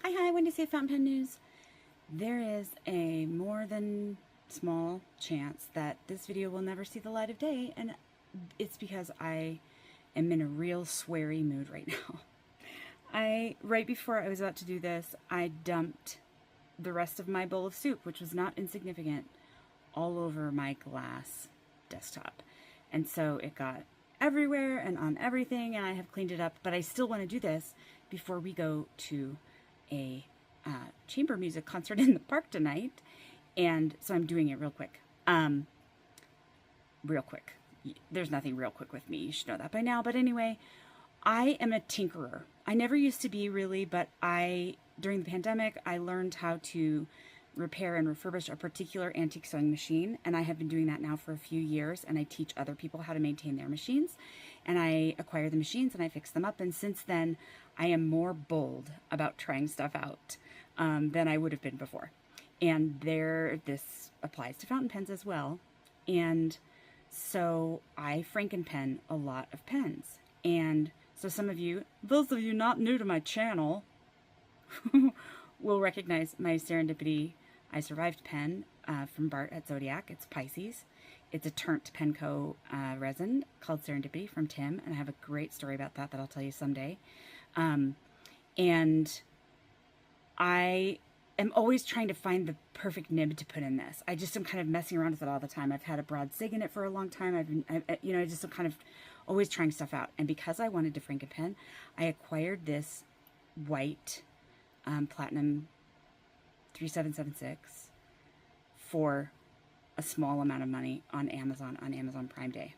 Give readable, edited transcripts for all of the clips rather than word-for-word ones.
Hi, Wendy Say Fountain Pen News. There is a more than small chance that this video will never see the light of day, and it's because I am in a real sweary mood right now. Right before I was about to do this, I dumped the rest of my bowl of soup, which was not insignificant, all over my glass desktop. And so it got everywhere and on everything, and I have cleaned it up, but I still want to do this before we go to a chamber music concert in the park tonight, and so I'm doing it real quick. Real quick. There's nothing real quick with me. You should know that by now. But anyway, I am a tinkerer. I never used to be really, but during the pandemic, I learned how to repair and refurbish a particular antique sewing machine, and I have been doing that now for a few years, and I teach other people how to maintain their machines, and I acquire the machines and I fix them up, and since then I am more bold about trying stuff out than I would have been before. And this applies to fountain pens as well, and so I Franken-Pen a lot of pens. And so some of you, those of you not new to my channel, will recognize my Serendipity I Survived pen from Bart at Zodiac. It's Pisces. It's a turnt Penco resin called Serendipity from Tim, and I have a great story about that I'll tell you someday. And I am always trying to find the perfect nib to put in this. I just am kind of messing around with it all the time. I've had a broad sig in it for a long time. I just am kind of always trying stuff out. And because I wanted to Franken-Pen, I acquired this white platinum 3776 for a small amount of money on Amazon Prime Day.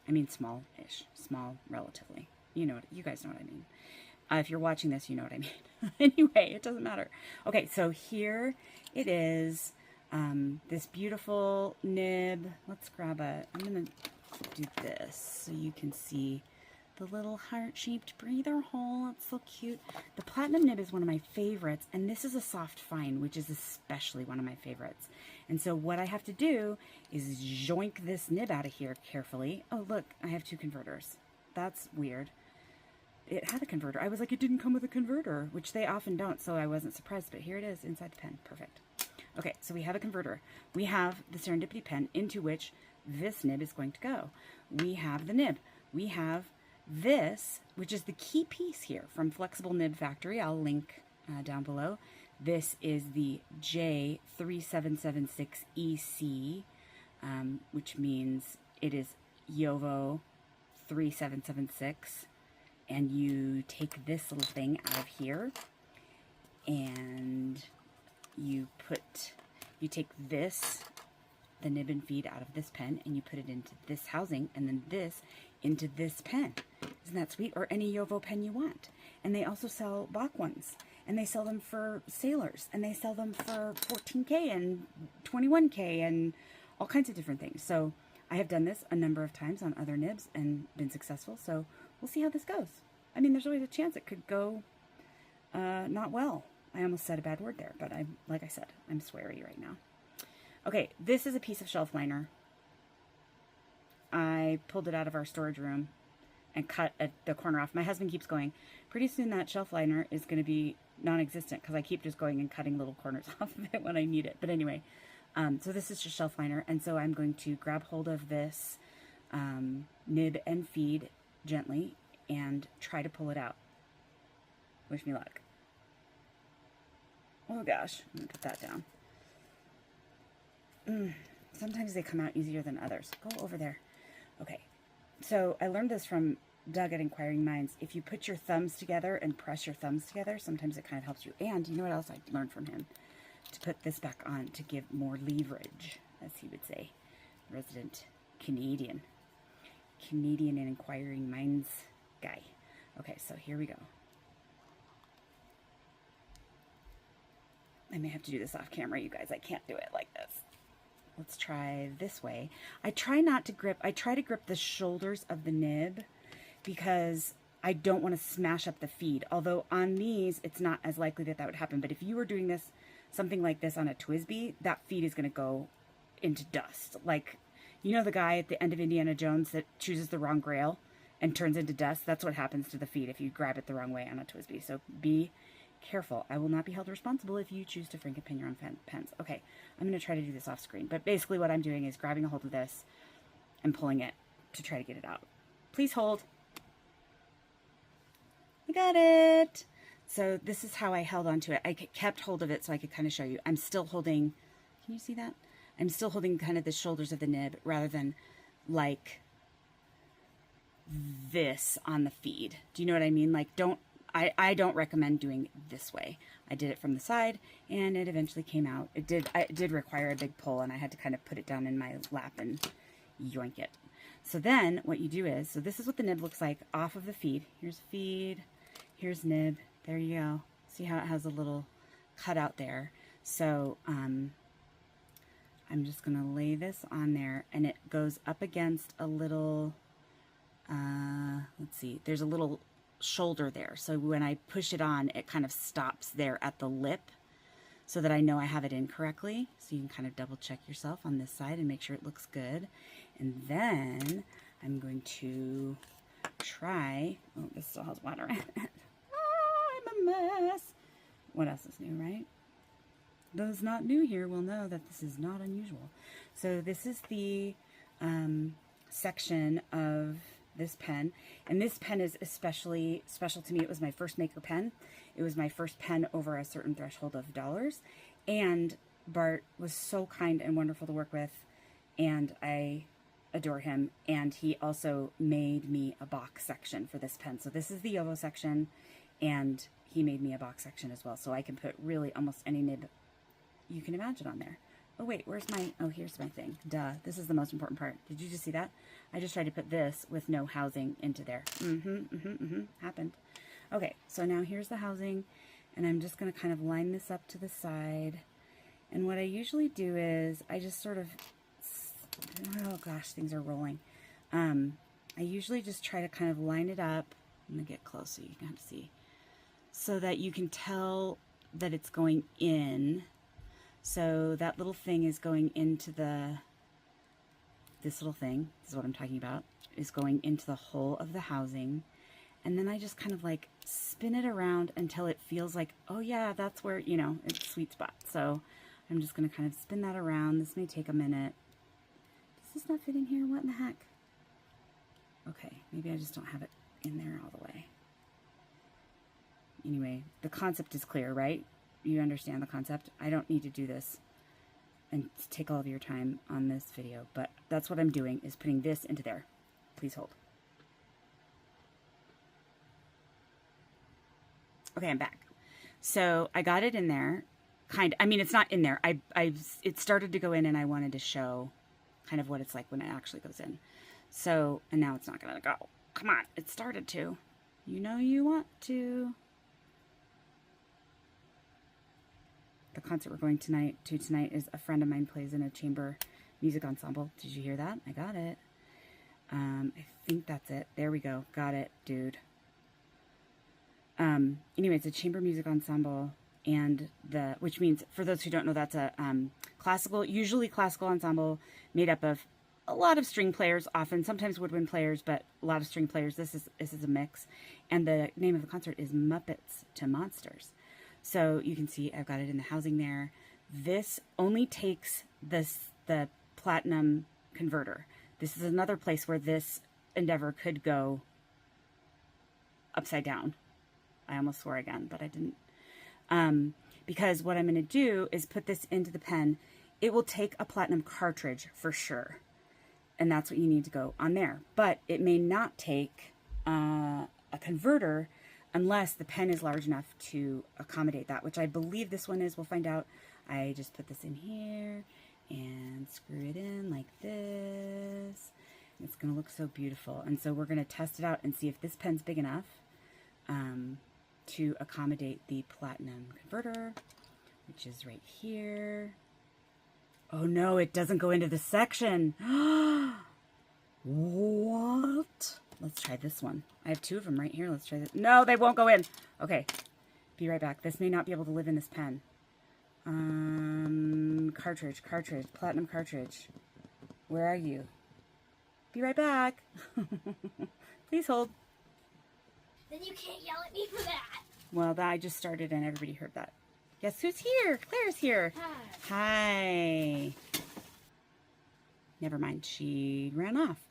I mean, small-ish, small relatively. You guys know what I mean. If you're watching this, you know what I mean. Anyway, it doesn't matter. Okay, so here it is. This beautiful nib. Let's grab I'm going to do this so you can see the little heart-shaped breather hole. It's so cute. The platinum nib is one of my favorites, and this is a soft fine, which is especially one of my favorites. And so what I have to do is yoink this nib out of here carefully. Oh, look, I have two converters. That's weird. It had a converter. I was like, it didn't come with a converter, which they often don't, so I wasn't surprised, but here it is inside the pen. Perfect. Okay, so we have a converter. We have the Serendipity pen into which this nib is going to go. We have the nib. We have this, which is the key piece here from Flexible Nib Factory. I'll link down below. This is the J3776EC, which means it is Jowo 3776. And you take this little thing out of here, and you take this, the nib and feed out of this pen, and you put it into this housing, and then this into this pen. Isn't that sweet? Or any Jowo pen you want. And they also sell Bach ones, and they sell them for sailors, and they sell them for 14K and 21K and all kinds of different things. So I have done this a number of times on other nibs and been successful, so we'll see how this goes. I mean, there's always a chance it could go not well. I almost said a bad word there, but like I said, I'm sweary right now. Okay, this is a piece of shelf liner. I pulled it out of our storage room and cut the corner off. My husband keeps going, pretty soon that shelf liner is going to be non-existent because I keep just going and cutting little corners off of it when I need it. But anyway, so this is just shelf liner, and so I'm going to grab hold of this nib and feed gently and try to pull it out. Wish me luck. Oh gosh, I'm gonna put that down. Sometimes they come out easier than others. Go over there. Okay, so I learned this from Doug at Inquiring Minds. If you put your thumbs together and press your thumbs together, sometimes it kind of helps you. And you know what else I learned from him? To put this back on to give more leverage, as he would say. Resident Canadian and Inquiring Minds guy. Okay, so here we go. I may have to do this off camera, you guys. I can't do it like this. Let's try this way. I try to grip the shoulders of the nib because I don't want to smash up the feed. Although on these, it's not as likely that would happen. But if you were doing something like this on a TWSBI, that feed is going to go into dust. Like, you know the guy at the end of Indiana Jones that chooses the wrong grail and turns into dust? That's what happens to the feed if you grab it the wrong way on a TWSBI. So be careful. I will not be held responsible if you choose to Franken-Pen your own pens. Okay, I'm going to try to do this off screen. But basically what I'm doing is grabbing a hold of this and pulling it to try to get it out. Please hold. I got it. So this is how I held onto it. I kept hold of it so I could kind of show you. I'm still holding, can you see that? I'm still holding kind of the shoulders of the nib rather than like this on the feed. Do you know what I mean? Like I don't recommend doing this way. I did it from the side and it eventually came out. It did require a big pull and I had to kind of put it down in my lap and yoink it. So then what you do is, so this is what the nib looks like off of the feed. Here's feed, here's nib. There you go. See how it has a little cutout there. So I'm just going to lay this on there and it goes up against a little, let's see, there's a little shoulder there. So when I push it on, it kind of stops there at the lip so that I know I have it in correctly. So you can kind of double check yourself on this side and make sure it looks good. And then I'm going to try, oh, this still has water in it. I'm a mess. What else is new, right? Those not new here will know that this is not unusual. So this is the section of this pen, and this pen is especially special to me. It was my first maker pen. It was my first pen over a certain threshold of dollars, and Bart was so kind and wonderful to work with, and I adore him. And he also made me a box section for this pen. So this is the Jowo section, and he made me a box section as well, so I can put really almost any nib you can imagine on there. Oh wait, where's my, oh, here's my thing. Duh, this is the most important part. Did you just see that? I just tried to put this with no housing into there. Happened. Okay, so now here's the housing, and I'm just gonna kind of line this up to the side. And what I usually do is, I just sort of, oh gosh, things are rolling. I usually just try to kind of line it up. I'm gonna get close so you can see. So that you can tell that it's going in. So that little thing is going into this little thing, this is what I'm talking about, is going into the hole of the housing. And then I just kind of like spin it around until it feels like, oh yeah, that's where, you know, it's a sweet spot. So I'm just going to kind of spin that around. This may take a minute. Does this not fit in here? What in the heck? Okay, maybe I just don't have it in there all the way. Anyway, the concept is clear, right? You understand the concept. I don't need to do this and take all of your time on this video, but that's what I'm doing, is putting this into there. Please hold. Okay, I'm back. So I got it in there, kind of. I mean, it's not in there. It started to go in, and I wanted to show kind of what it's like when it actually goes in. So, and now it's not gonna go. Come on, it started to. You know you want to. The concert we're going tonight is a friend of mine plays in a chamber music ensemble. Did you hear that? I got it. I think that's it. There we go. Got it, dude. Anyway, it's a chamber music ensemble, and which means, for those who don't know, that's a usually classical ensemble made up of a lot of string players, often, sometimes woodwind players, but a lot of string players. This is a mix, and the name of the concert is Muppets to Monsters. So you can see I've got it in the housing there. This only takes the platinum converter. This is another place where this endeavor could go upside down. I almost swore again, but I didn't. Because what I'm going to do is put this into the pen. It will take a platinum cartridge for sure. And that's what you need to go on there. But it may not take a converter unless the pen is large enough to accommodate that, which I believe this one is. We'll find out. I just put this in here and screw it in like this. It's going to look so beautiful. And so we're going to test it out and see if this pen's big enough to accommodate the platinum converter, which is right here. Oh no, it doesn't go into the section. What? Let's try this one. I have two of them right here. Let's try this. No, they won't go in. Okay, be right back. This may not be able to live in this pen. Cartridge, platinum cartridge. Where are you? Be right back. Please hold. Then you can't yell at me for that. Well, I just started and everybody heard that. Guess who's here? Claire's here. Hi. Never mind. She ran off.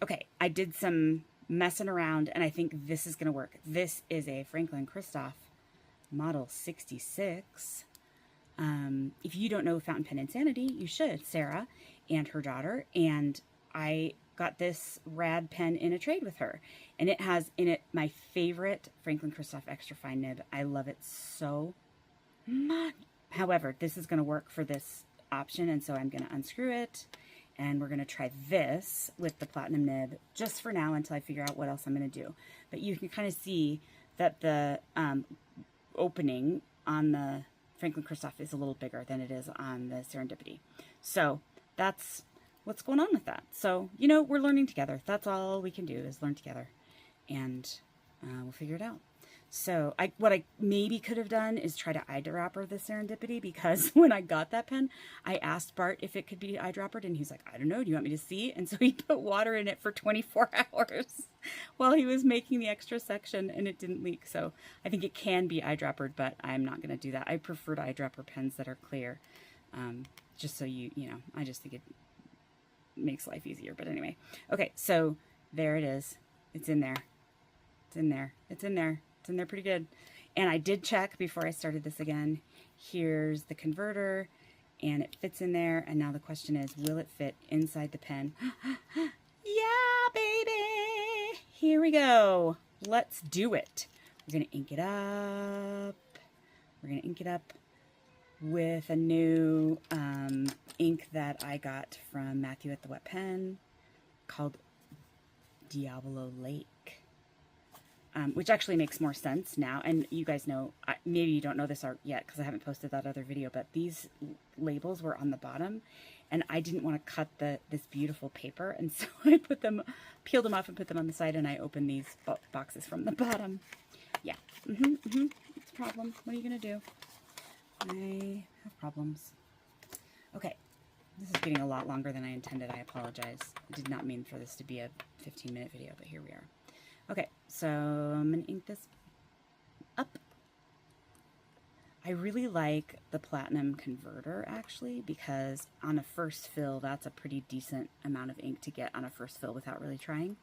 Okay, I did some messing around, and I think this is going to work. This is a Franklin-Christoph Model 66. If you don't know Fountain Pen Insanity, you should. Sarah and her daughter. And I got this rad pen in a trade with her. And it has in it my favorite Franklin-Christoph Extra Fine nib. I love it so much. However, this is going to work for this option, and so I'm going to unscrew it. And we're going to try this with the platinum nib just for now until I figure out what else I'm going to do. But you can kind of see that the opening on the Franklin-Christoph is a little bigger than it is on the Serendipity. So that's what's going on with that. So, you know, we're learning together. That's all we can do is learn together. And we'll figure it out. So what I maybe could have done is try to eyedropper the Serendipity, because when I got that pen, I asked Bart if it could be eyedroppered, and he's like, I don't know, do you want me to see? And so he put water in it for 24 hours while he was making the extra section, and it didn't leak. So I think it can be eyedroppered, but I'm not going to do that. I prefer to eyedropper pens that are clear, just so you know, I just think it makes life easier. But anyway, okay, so there it is. It's in there. It's in there. It's in there. It's in there pretty good. And I did check before I started this again. Here's the converter, and it fits in there. And now the question is, will it fit inside the pen? Yeah, baby! Here we go. Let's do it. We're going to ink it up. We're going to ink it up with a new ink that I got from Matthew at the Wet Pen called Diablo Lake. Which actually makes more sense now. And you guys know, maybe you don't know this art yet because I haven't posted that other video, but these labels were on the bottom, and I didn't want to cut this beautiful paper, and so I peeled them off and put them on the side, and I opened these boxes from the bottom. Yeah, it's a problem. What are you going to do? I have problems. Okay, this is getting a lot longer than I intended. I apologize. I did not mean for this to be a 15-minute video, but here we are. Okay, so I'm going to ink this up. I really like the platinum converter, actually, because on a first fill, that's a pretty decent amount of ink to get on a first fill without really trying.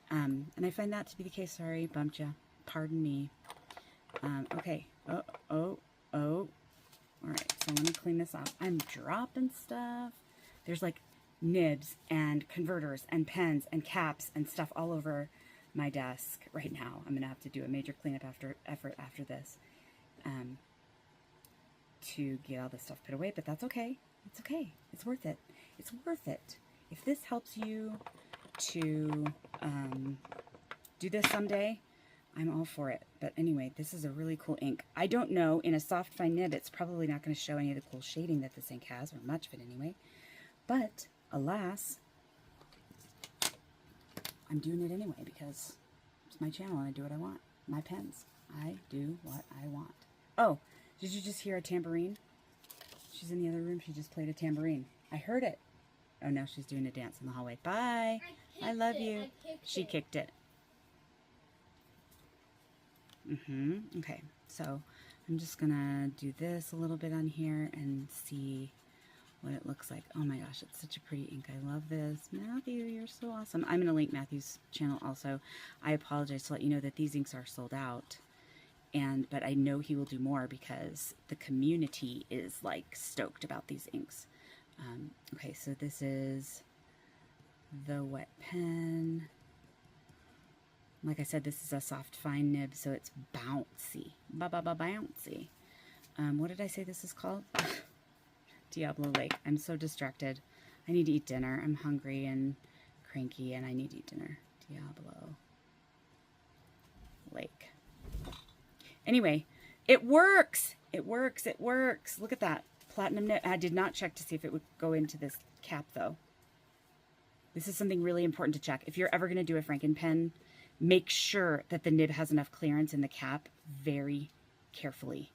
And I find that to be the case. Sorry, bumped ya. Pardon me. Okay. Oh. All right, so let me clean this off. I'm dropping stuff. There's like nibs and converters and pens and caps and stuff all over my desk right now. I'm gonna have to do a major cleanup effort after this to get all this stuff put away, but that's okay. It's okay. It's worth it. It's worth it. If this helps you to do this someday, I'm all for it. But anyway, this is a really cool ink. I don't know, in a soft fine nib, it's probably not going to show any of the cool shading that this ink has, or much of it anyway. But alas, I'm doing it anyway because it's my channel and I do what I want. My pens. I do what I want. Oh, did you just hear a tambourine? She's in the other room. She just played a tambourine. I heard it. Oh, now she's doing a dance in the hallway. Bye. I love you. She kicked it. Okay, so I'm just going to do this a little bit on here and see what it looks like. Oh my gosh, it's such a pretty ink. I love this. Matthew, you're so awesome. I'm going to link Matthew's channel also. I apologize to let you know that these inks are sold out, but I know he will do more because the community is like stoked about these inks. Okay, so this is the Wet Pen. Like I said, this is a soft fine nib, so it's bouncy. Bouncy. What did I say this is called? Diablo Lake. I'm so distracted. I need to eat dinner. I'm hungry and cranky, and I need to eat dinner. Diablo Lake. Anyway, it works. It works. It works. Look at that. Platinum nib. I did not check to see if it would go into this cap, though. This is something really important to check. If you're ever going to do a Franken-Pen, make sure that the nib has enough clearance in the cap very carefully,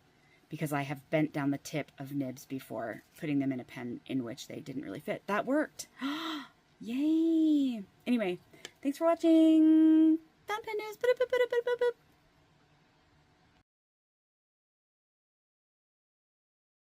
because I have bent down the tip of nibs before putting them in a pen in which they didn't really fit. That worked. Yay. Anyway, thanks for watching. Fountain Pen News.